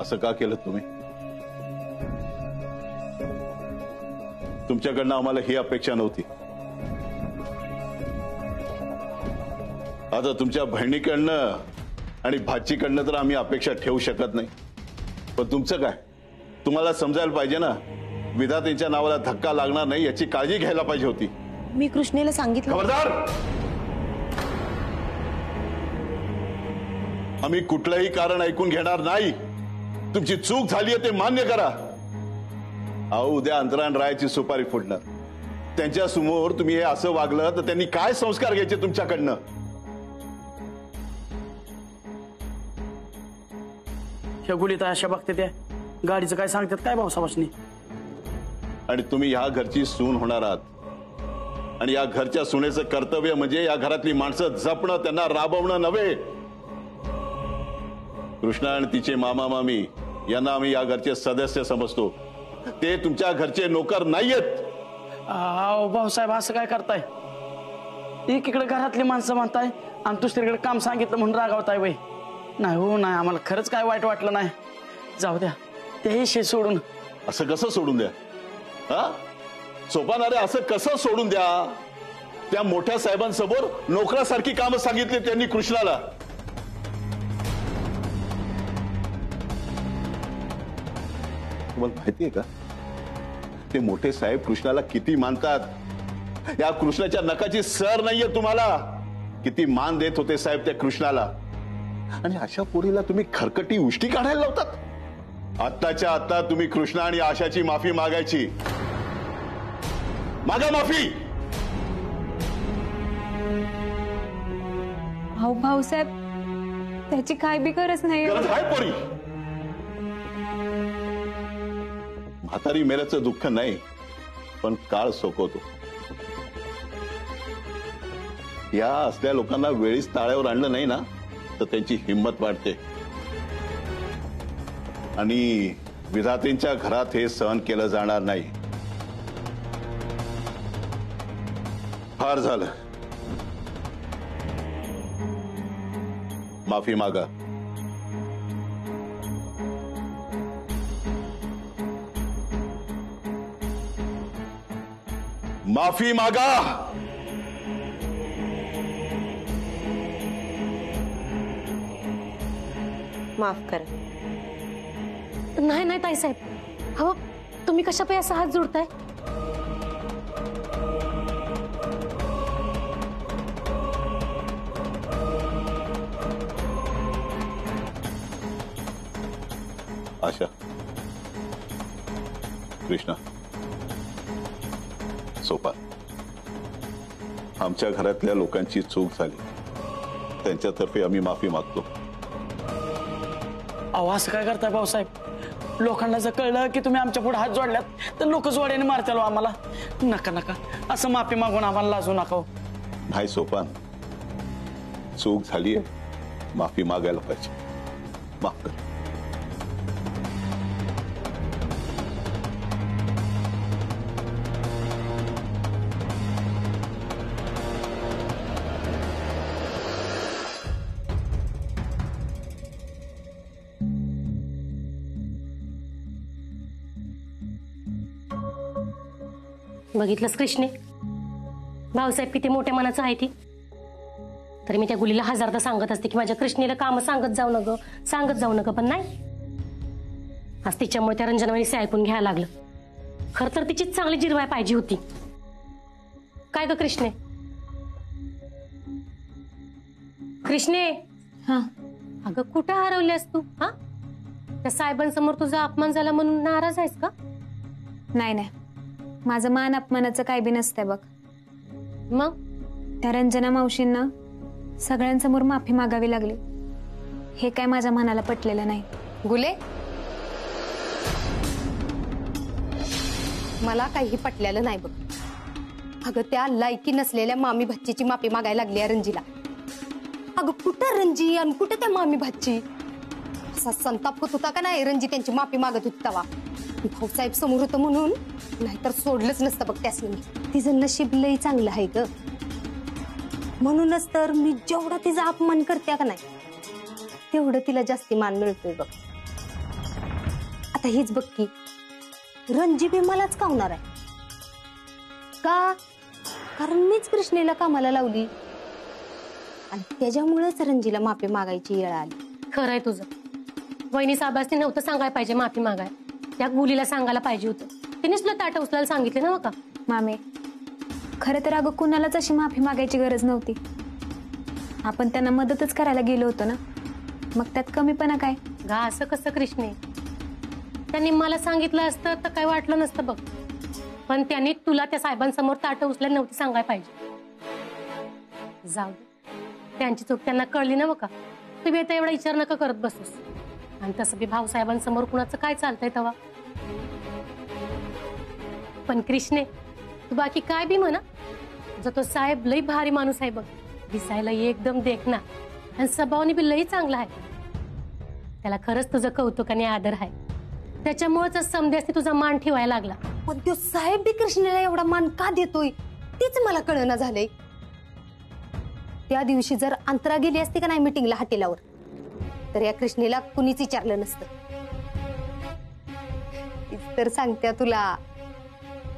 असं का केलं तुम्ही? तुमच्याकडनं आम्हाला ही अपेक्षा नव्हती. आता तुमच्या बहिणीकडनं आणि भाचीकडनं तर आम्ही अपेक्षा ठेवू शकत नाही. पण तुमचं काय? तुम्हाला समजायला पाहिजे ना, विधातेच्या नावाला धक्का लागणार नाही याची काळजी घ्यायला पाहिजे होती. मी कृष्णेला सांगितलं. खबरदार! आम्ही कुठलंही कारण ऐकून घेणार नाही. तुमची चूक झाली ते मान्य करा. अहो, उद्या अंतरान रायाची सुपारी फुटणार. त्यांच्या समोर तुम्ही हे असं वागलं तर त्यांनी काय संस्कार घ्यायचे तुमच्याकडनं? ह्या गुलीत अशा बघते त्या गाडीचं काय सांगतात काय भाऊसाबासनी? आणि तुम्ही ह्या घरची सून होणार आहात. आणि या घरच्या सुनेचं कर्तव्य म्हणजे या घरातली माणसं जपणं, त्यांना राबवणं नव्हे. कृष्णा आणि तिचे मामा मामी यांना आम्ही या घरचे सदस्य समजतो. ते तुमच्या घरचे नोकर नाहीयेत. भाऊसाहेब असं काय करताय? एकीकडे घरातली माणसं म्हणताय आणि दुसरीकडे काम सांगितलं म्हणून रागावताय. वय नाही हो, नाही, आम्हाला खरंच काय वाईट वाटलं नाही. जाऊ द्या, ते शे सोडून. असं कसं सोडून द्या? हा सोपानारे, असं कसं सोडून द्या? त्या मोठ्या साहेबांसमोर नोकरासारखी कामं सांगितली त्यांनी कृष्णाला. तुम्हाला माहितीये का ते मोठे साहेब कृष्णाला किती मानतात? या कृष्णाच्या नकाची सर नाहीये तुम्हाला. किती मान देत होते साहेब त्या कृष्णाला. आणि अशा पोरीला तुम्ही खरकटी उष्टी काढायला लावतात. आत्ताच्या आता तुम्ही कृष्णा आणि आशाची माफी मागायची. मागा माफी. भाऊसाहेब, त्याची काय बी गरज नाही. गरज आहे पोरी. म्हातारी मेल्याचं दुःख नाही, पण काळ सोकवतो. या असल्या लोकांना वेळीच ताळ्यावर आणलं नाही ना तर त्यांची हिंमत वाढते. आणि विधातेंच्या घरात हे सहन केलं जाणार नाही. फार झालं. माफी मागा. माफी मागा. माफ करा. नाही नाही ताईसाहेब, अहो तुम्ही कशा पायी असा हात जोडताय? आशा, कृष्णा, सोपान, आमच्या घरातल्या लोकांची चूक झाली. त्यांच्यातर्फे आम्ही माफी मागतो. अहो, असं काय करताय भाऊसाहेब? लोकांना जर कळलं की तुम्ही आमच्या पुढे हात जोडल्यात तर लोक जोड्याने मारतील आम्हाला. नका नका, असं माफी मागून आम्हाला लाजू नका. नाही सोपान, चूक झालीये, माफी मागायला पाहिजे. माफ कर. बघितलंस कृष्णे, भाऊसाहेब किती मोठ्या मनाचं आहे ती. तरी मी त्या गुलीला हजारदा सांगत असते की माझ्या कृष्णेला काम सांगत जाऊ नग, सांगत जाऊ नग, पण नाही. आज तिच्यामुळे त्या रंजनावानीचे ऐकून घ्यायला लागलं. खर तर तिची चांगली जिरवाय पाहिजे होती. काय ग कृष्णे? कृष्णे, हा अगं कुठं हरवल्यास तू? हा, त्या साहेबांसमोर तुझा अपमान झाला म्हणून नाराज आहेस का? नाही नाही, माझं मान अपमानाचं काय बी नसतंय बघ. मग त्या रंजना मावशींना सगळ्यांसमोर माफी मागावी लागली हे काय माझ्या मनाला पटलेलं नाही. गुले, मला काही पटलेलं नाही बघ. अगं त्या लायकी नसलेल्या मामी भाचीची माफी मागायला लागली रंजीला. अगं कुठं रंजी आणि कुठं त्या मामी भाची? असा संताप होत होता का नाही रंजी त्यांची माफी मागत होती तेव्हा. भाऊसाहेब समोर होतं म्हणून, नाहीतर सोडलंच नसतं बघ त्यासनी. तिचं नशीब लई चांगलं आहे ग. म्हणूनच तर मी जेवढा तिचा अपमान करते का नाही तेवढं तिला जास्ती मान मिळतोय बघ. आता हीच बघ की रणजी बी मलाच कावणार आहे का? कारण मीच कृष्णेला कामाला लावली आणि त्याच्यामुळेच रणजीला माफी मागायची वेळ आली. खरंय तुझं. वहिनी साहेबांनी नव्हतं सांगायला पाहिजे माफी मागाय, त्या मुलीला सांगायला पाहिजे होतं. तिनेच तुला ताट उचलायला सांगितले ना का? मामे, खरं तर अगं कुणालाच अशी माफी मागायची गरज नव्हती. आपण त्यांना मदतच करायला गेलो होतो ना, मग त्यात कमीपणा काय? गा असं कसं कृष्णे? त्यांनी मला सांगितलं असतं तर काही वाटलं नसतं बघ, पण त्यांनी तुला त्या साहेबांसमोर ताट उचलायला नव्हती सांगायला पाहिजे. जाऊ दे, त्यांची चूक त्यांना कळली ना का? तुम्ही आता एवढा विचार नका करत बसूस. आणि तसं बी भाऊसाहेबांसमोर कुणाचं काय चालतंय तेव्हा. पण कृष्णे, तू बाकी काय बी म्हणा, तुझा तो साहेब लई भारी माणूस आहे बघ. दिसायला एकदम देखना आणि स्वभावाने बी लई चांगला आहे. त्याला खरंच तुझं कौतुक आणि आदर आहे. त्याच्यामुळेच समध्यासनी तुझा मान ठेवायला लागला. पण तो साहेब बी कृष्णेला एवढा मान का देतोय तीच मला कळना झालंय. त्या दिवशी जर अंतरा गेली असती का नाही मीटिंगला हॉटेलावर, तर या कृष्णेला कुणीच विचारलं नसतं. तीच तर सांगत्या तुला,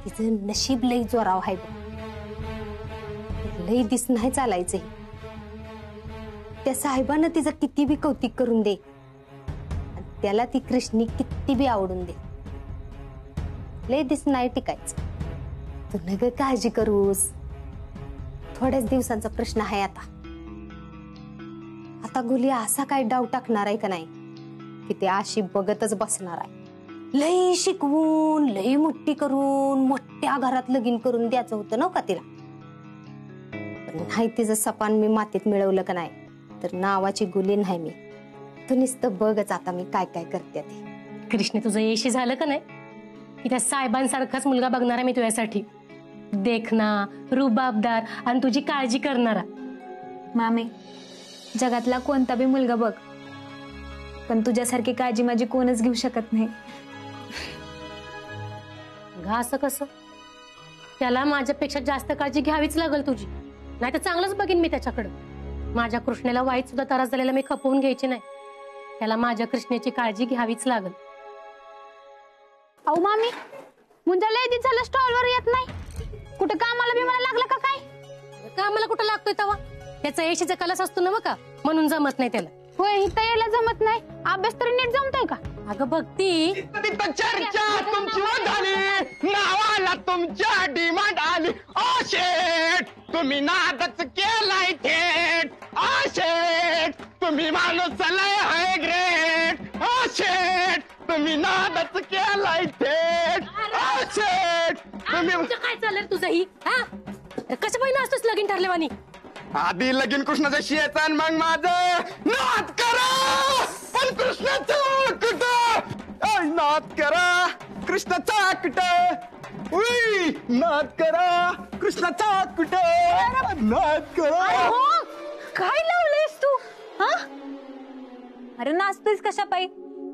तिचं नशीब लई जोराव आहे बघ. लई दिस नाही चालायचंय. त्या साहेबांना तिचं किती बी कौतिक करून दे आणि त्याला ती कृष्णी किती बी आवडून दे, लई दिस नाही टिकायचं. तू नग काळजी करूस, थोड्याच दिवसांचा प्रश्न आहे. आता गुली असा काय डाव टाकणार आहे का नाही की ते अशी बघतच बसणार आहे. लई शिकवून लई मोठी करून मोठ्या घरात लगीन करून द्यायचं होतं ना का तिला. पण नाही, तिचं सपान मी मातीत मिळवलं का नाही तर नावाची गुली नाही मी. तू नुसतं बघच आता मी काय काय करते ते. कृष्णे, तुझं यशी झालं का नाही की त्या साहेबांसारखाच मुलगा बघणार आहे मी तुझ्यासाठी. देखना, रुबाबदार आणि तुझी काळजी करणारा. मामे, जगातला कोणता बी मुलगा बघ, पण तुझ्यासारखी काळजी माझी कोणच घेऊ शकत नाही. गा असं कसं? त्याला माझ्यापेक्षा जास्त काळजी घ्यावीच लागल तुझी, नाही तर चांगलंच बघीन मी त्याच्याकडं. माझ्या कृष्णेला वाईट सुद्धा त्रास झालेला मी खपवून घ्यायची नाही. त्याला माझ्या कृष्णेची काळजी घ्यावीच लागल. अहो मामी, मुंजा लय दिवस झालं स्टॉलवर येत नाही. कुठं कामाला बिमाला लागलं का काय? कामाला कुठं लागतोय तवा? त्याचा येशीचा कलस असतो ना का, म्हणून जमत नाही त्याला. होय, इथं यायला जमत नाही. अभ्यास तरी नीट जमतोय का? अगं भक्ती, तिथं चर्चा तुमची झाली, नावाला तुमच्या डिमांड आली. ओ शेठ, तुम्ही नादच केलाय थेट. ओ शेठ, तुम्ही माणूस लय हाय ग्रेट. ओ शेठ, तुम्ही नादच केलाय थेट. ओ शेठ, तुम्ही काय चाललंय तुझं ही? हा, कशा पाहिजे असतोस लगीन ठरलेवानी? आधी लगीन कृष्णाचं शेत आणि मग माझं नाद करा. पण कृष्णाचं कुठं नाद करा, कृष्णाचा कुठं. उई, नाद करा, कृष्णाचा कुठं. नाद करा. काय लावलंयस तू? हा, अरे नाचतोयस कशा पायी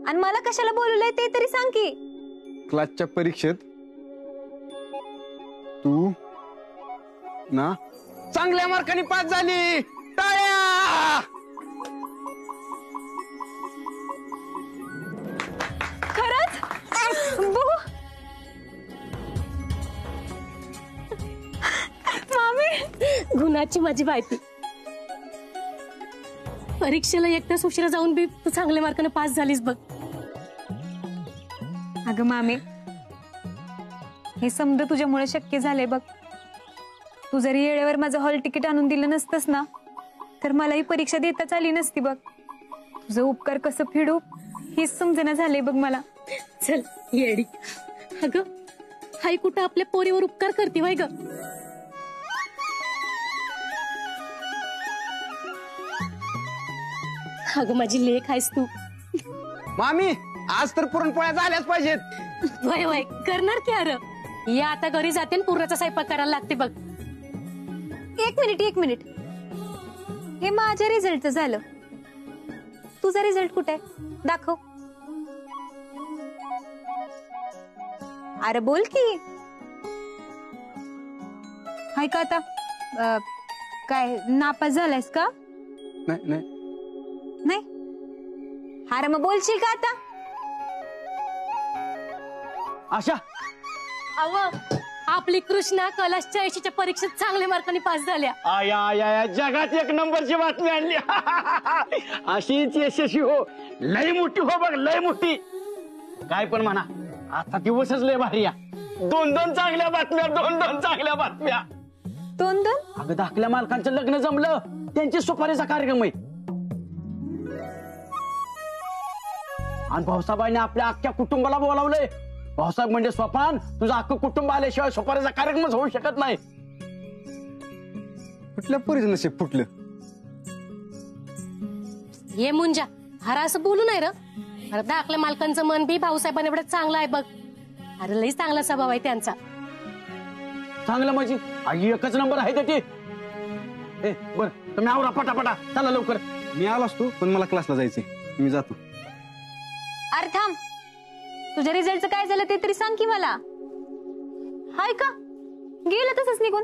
आणि मला कशाला बोलवलंय ते तरी सांग की. क्लासच्या परीक्षेत तू ना चांगल्या मार्काने पास झाली. टाळ्या. खरंच? बघू. मामी, गुणाची माझी बायती. परीक्षेला एक तास उशिरा जाऊन बी तू चांगल्या मार्काने पास झालीस बघ. अगं मामे, हे समजा तुझ्यामुळे शक्य झालंय बघ. तू जरी येळेवर माझं हॉल तिकीट आणून दिलं नसतंस ना, तर मला ही परीक्षा देताच आली नसती बघ. तुझं उपकार कसं फेडू हेच समजना झालंय बघ मला. चल येडी. अगं, हाय कुठं आपल्या पोरीवर उपकार करते वाय ग? अगं माझी लेक आहेस तू. मामी, आज तर पुरणपोळ्या झाल्याच पाहिजेत. वय वय करणार की. अरे या आता घरी जाते आणि पुराचा स्वयंपाक करायला लागते बघ. एक मिनिट. हे माझ्या रिझल्टचं झालं. तुझा रिझल्ट कुठे आहे? दाखव. अरे बोल की. हाय का आता? काय नापास झालायस का? नाही नाही नाही. अरे मग बोलशील का आता? आशा अव आपली कृष्णा कलाश 80च्या परीक्षेत चांगल्या मार्कांनी पास झाल्या. आया आया जगात एक नंबरची बातमी आणली. अशीच यशस्वी हो, लय मोठी हो बघ, लय मोठी. काय पण म्हणा, आता दिवसच लय भारी या. 2-2 चांगल्या बातम्या, 2-2 चांगल्या बातम्या. 2-2? अगं धाकल्या मालकांचं लग्न जमलं, त्यांची सुपारीचा कार्यक्रम आहे. आणि भाऊसाहेबांनी आपल्या अख्ख्या कुटुंबाला बोलावलंय. भाऊसाहेब म्हणजे स्वप्न, तुझं अख्खं कुटुंब आल्याशिवाय सुपारीचा कार्यक्रमच होऊ शकत नाही. कुठल्या पोरीचं नशीब फुटलं? हे मुंजा हरा असं बोलू नाही र. अरे धाकल्या मालकांचं मन बी भाऊसाहेबांनी एवढं चांगलं आहे बघ. अरे लई चांगला स्वभाव आहे त्यांचा. चांगलं म्हणजे आई एकच नंबर आहे त्याची. बर तुम्ही आवरा पटापटा, चला लवकर. मी आलो असतो पण मला क्लासला जायचंय, मी जातो. अरे थांब, तुझ्या रिझल्टचं काय झालं ते तरी सांग की मला. हाय का गेलं तसंच निघून?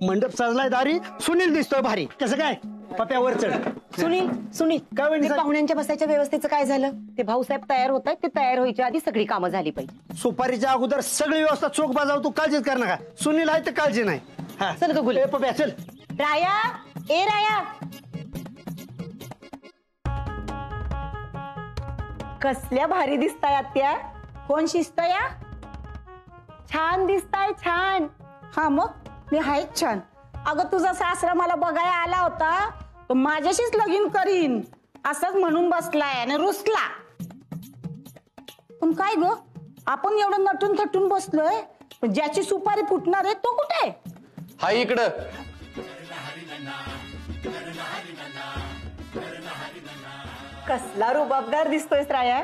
मंडप सजलाय दारी, सुनील दिसतोय भारी. कसं काय पप्यावर चढ. सुनील काय म्हणते साहेब? पाहुण्यांच्या बसायच्या व्यवस्थेचं काय झालं? ते भाऊसाहेब तयार होत आहेत, ते तयार व्हायच्या आधी सगळी कामं झाली पाहिजे. सुपारीच्या अगोदर सगळी व्यवस्था चोख बाजाव, तू काळजीच कर नका. सुनील आहे तर काळजी नाही. हा चल ग गुले. पप्या चल. राया, ए राया, कसल्या भारी दिसताय आत्या. कोण शिजतया? छान दिसताय, छान. हा मग मी आहेच छान. अगं तुझा सासरा मला बघायला आला होता, तो माझ्याशीच लगीन करीन असंच म्हणून बसलाय आणि रुसला. पण काय ग, आपण एवढं नटून थटून बसलोय, पण ज्याची सुपारी फुटणार आहे तो कुठे? हा इकडं. कसला रुबाबदार दिसतोय राया.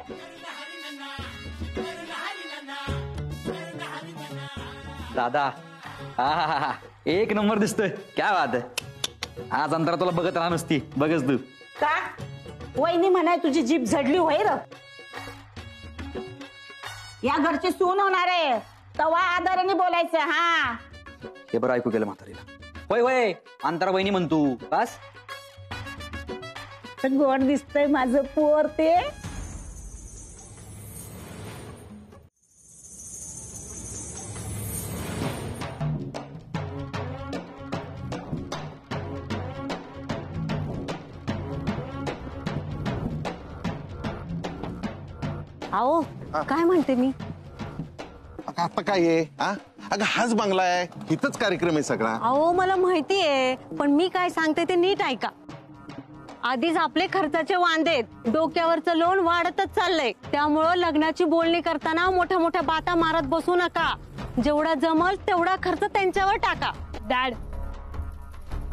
दादा हा एक नंबर दिसतोय. क्या बात आहे. आज अंतरा तुला बघत राहा नुसती, बघच तू. का वहिनी म्हणाय तुझी जीभ झडली होय र. या घरची सून होणार आहे, तवा आदराने बोलायचं. हा हे बरं ऐकू गेलं म्हातारीला. होय होय अंतरा वहिनी म्हणतो बस. गोड दिसतंय माझं पोर ते. अहो काय म्हणते मी. आता काय आहे? अगं हाच बंगला आहे, इथंच कार्यक्रम आहे सगळा. अहो मला माहिती आहे, पण मी काय सांगते ते नीट ऐका. आधीच आपले खर्चाचे वांदेत, डोक्यावरचं लोन वाढतच चाललंय. त्यामुळं लग्नाची बोलणी करताना मोठ्या मोठ्या बाता मारत बसू नका. जेवढा जमल तेवढा खर्च त्यांच्यावर टाका. डॅड,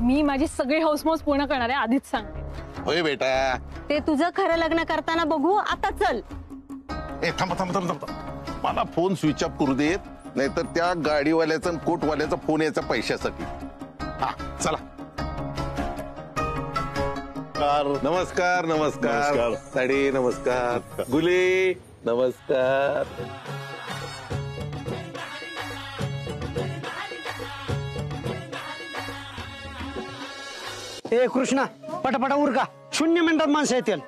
मी माझी सगळी हौसमौस पूर्ण करणार आहे, आधीच सांगते. होय बेटा. ते तुझं खरं लग्न करताना बघू. आता चल. थांब थांब थांब थांब, मला फोन स्विच ऑफ करू देत, नाहीतर त्या गाडीवाल्याचा आणि कोटवाल्याचा फोन यायचा पैशासाठी. हा चला. नमस्कार नमस्कार. साडी नमस्कार. गुले नमस्कार. ए कृष्णा पटापटा उरका, 0 मिनिटात माणसं येतील.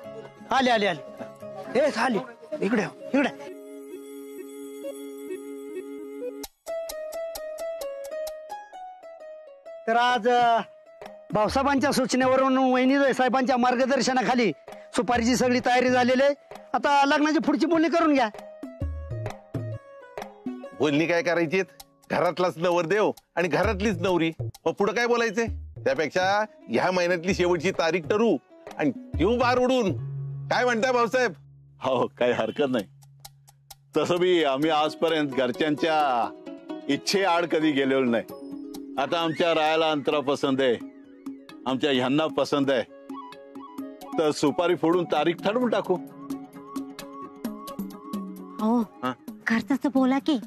आले आले आले. ए आले, इकडे इकडे. तर आज भाऊसाहेबांच्या सूचनेवरून वहिनी साहेबांच्या मार्गदर्शनाखाली सुपारीची सगळी तयारी झालेली आहे. आता लग्नाची पुढची बोलणी करून घ्या. बोलणी काय करायची? घरातलाच नवरदेव आणि घरातलीच नवरी, मग पुढे काय बोलायचंय? त्यापेक्षा ह्या महिन्यातली शेवटची तारीख ठरू आणि येऊ बार उडून. काय म्हणताय भाऊसाहेब? हो काही हरकत नाही. तसं बी आम्ही आजपर्यंत घरच्यांच्या इच्छेआड कधी गेलेलो नाही. आता आमच्या रायाला अंतरा पसंत आहे, आमच्या ह्यांना पसंत आहे, तर सुपारी फोडून तारीख ठरवून टाकू. हो खर्चाचं बोला की.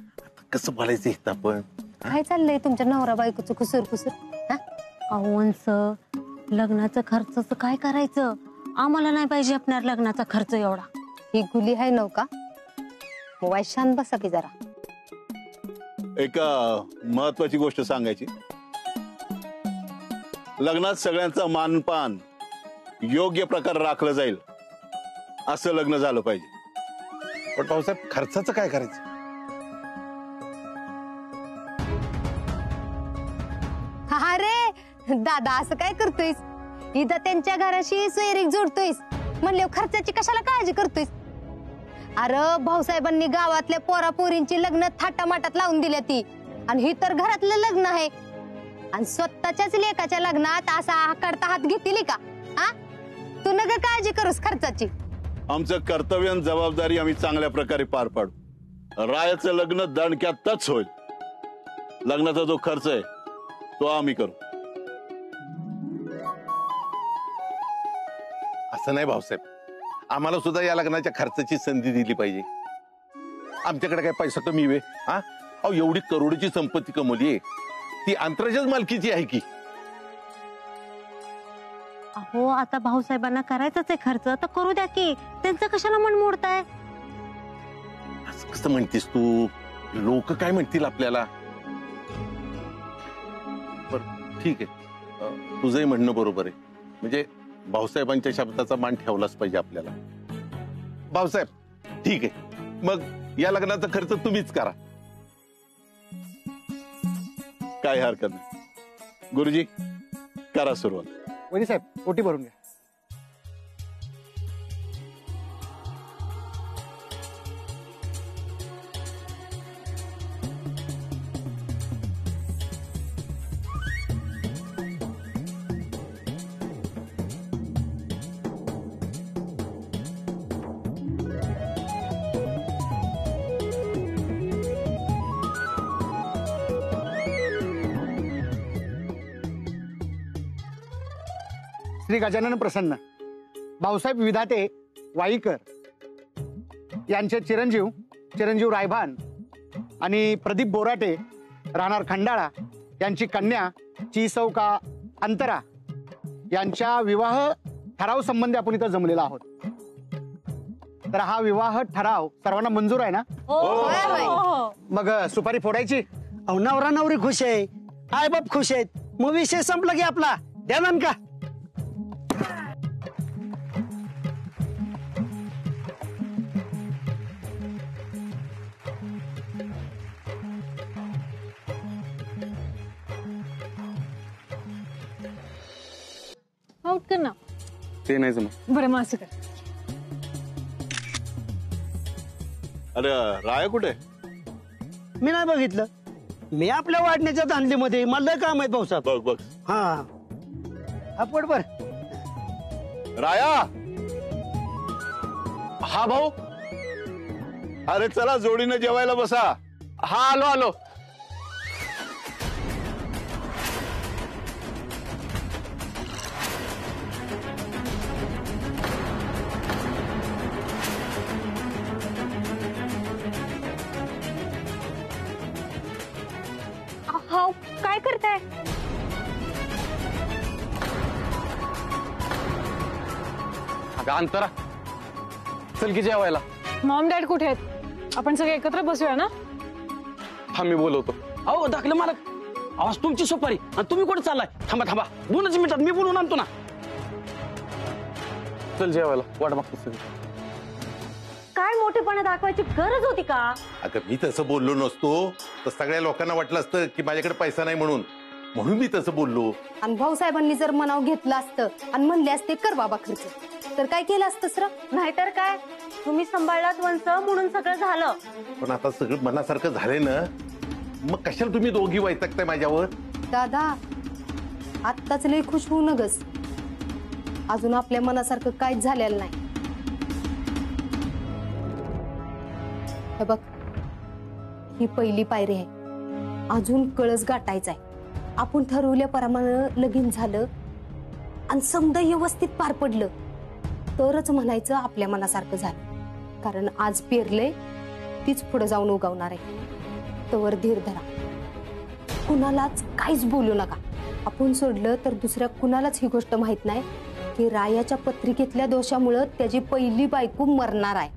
कसं बोलायचं आपण? काय चाललंय तुमच्या नवरा बायकोचं खुसूर खुसूर? अहोंच लग्नाचं खर्चाचं काय करायचं? आम्हाला नाही पाहिजे आपणार लग्नाचा खर्च एवढा. ही गुली आहे नव का? मोबाईल शांत बसा की जरा. एक महत्वाची गोष्ट सांगायची. लग्नात सगळ्यांचा मानपान योग्य प्रकारे राखलं जाईल असं लग्न झालं पाहिजे. पण भाऊसाहेब खर्चाचं काय करायचं? अरे दादा असं काय करतोयस? इथं त्यांच्या घराशी सोयरीक जोडतोयस म्हणले खर्चाची कशाला काळजी करतोयस? अरे भाऊसाहेबांनी गावातल्या पोरापोरींची लग्न थाटामाटात लावून दिल्या ती, आणि ही तर घरातलं लग्न आहे, आणि स्वतःच्याच लेकाच्या लग्नात असा आकडता हात घेतली का? हा, तू नका काळजी करूस खर्चाची. आमचं कर्तव्य आणि जबाबदारी आम्ही चांगल्या प्रकारे पार पाडू. रायाचं लग्न दणक्यातच होईल. लग्नाचा जो खर्च आहे तो आम्ही करू. असं नाही भाऊसाहेब, आम्हाला सुद्धा या लग्नाच्या खर्चाची संधी दिली पाहिजे. आमच्याकडे काय पैसा कमी वे? हा, अहो एवढी करोडीची संपत्ती कमवली आहे, ती आंतरराष्ट्रीय मालकीची आहे की. अहो आता भाऊसाहेबांना करायचाच आहे खर्च, तर करू द्या की, त्यांचं कशाला मन मोडताय? असं कसं म्हणतीस तू? लोक काय म्हणतील आपल्याला? बरं ठीक आहे, तुझंही म्हणणं बरोबर आहे. म्हणजे भाऊसाहेबांच्या शब्दाचा मान ठेवलाच पाहिजे आपल्याला. भाऊसाहेब ठीक आहे, मग या लग्नाचा खर्च तुम्हीच करा. काय हरकत नाही. गुरुजी करा सुरुवात. वहिनी साहेब ओटी भरून घ्या. श्री गजानन प्रसन्न भाऊसाहेब विधाते वाईकर यांचे चिरंजीव रायभान आणि प्रदीप बोराटे राहणार खंडाळा यांची कन्या चिसौका अंतरा यांच्या विवाह ठराव संबंधी आपण इथं जमलेला आहोत. तर हा विवाह ठराव सर्वांना मंजूर आहे ना? मग सुपारी फोडायची. अहो नवरा नवरी खुश आहे, आई बाप खुश आहेत, मग विषय संपला की आपला. द्या का? आउट कर ना. ते नाही जमत. बरं मग असं कर. अरे राया कुठे? मी नाही बघितलं. मी आपल्या वाढण्याच्या धांदलीमध्ये, मला लय काम आहेत भाऊसाहेब. बघ बघ. हा हा पड बर. राया. हा भाऊ. अरे चला जोडीने जेवायला बसा. हा आलो आलो. हा काय करताय? अगं अंतरा, चल की जेवायला. मॉम डॅड कुठे आहेत? आपण सगळे एकत्र बसूया ना. हा मी बोलवतो. अहो दाखलं मालक, आवाज तुमची सुपारी आणि तुम्ही कुठे चाललाय? थांबा थांबा, 2 मिनिटात मी बोलून आणतो ना. चल जेवायला, वाट बघतो सगळी. काय मोठेपणा दाखवायची गरज होती का? अगं मी तसं बोललो नसतो, तर सगळ्या लोकांना वाटलं असतं की माझ्याकडे पैसा नाही म्हणून मी तसं बोललो. आणि भाऊसाहेबांनी जर मनाव घेतलं असतं आणि म्हणले असते कर बाबा खर्च, तर काय केलं असतं सर? नाहीतर काय, तुम्ही सांभाळलात वंश म्हणून सगळं झालं. पण आता सगळं मनासारखं झालंय ना, मग कशाला तुम्ही दोघी वैतागताय माझ्यावर? दादा आत्ताच लय खुश होऊ नगस, अजून आपल्या मनासारखं काहीच झालेलं नाही. हे बघ, ही पहिली पायरी आहे, अजून कळस गाठायचा आहे. आपण ठरवल्याप्रमाणे लगीन झालं आणि समजा व्यवस्थित पार पडलं तरच म्हणायचं आपल्या मनासारखं झालं. कारण आज पेरलंय तीच पुढे जाऊन उगवणार आहे. तवर धीर धरा, कुणालाच काहीच बोलू नका. आपण सोडलं तर दुसऱ्या कुणालाच ही गोष्ट माहित नाही की रायाच्या पत्रिकेतल्या दोषामुळे त्याची पहिली बायको मरणार आहे.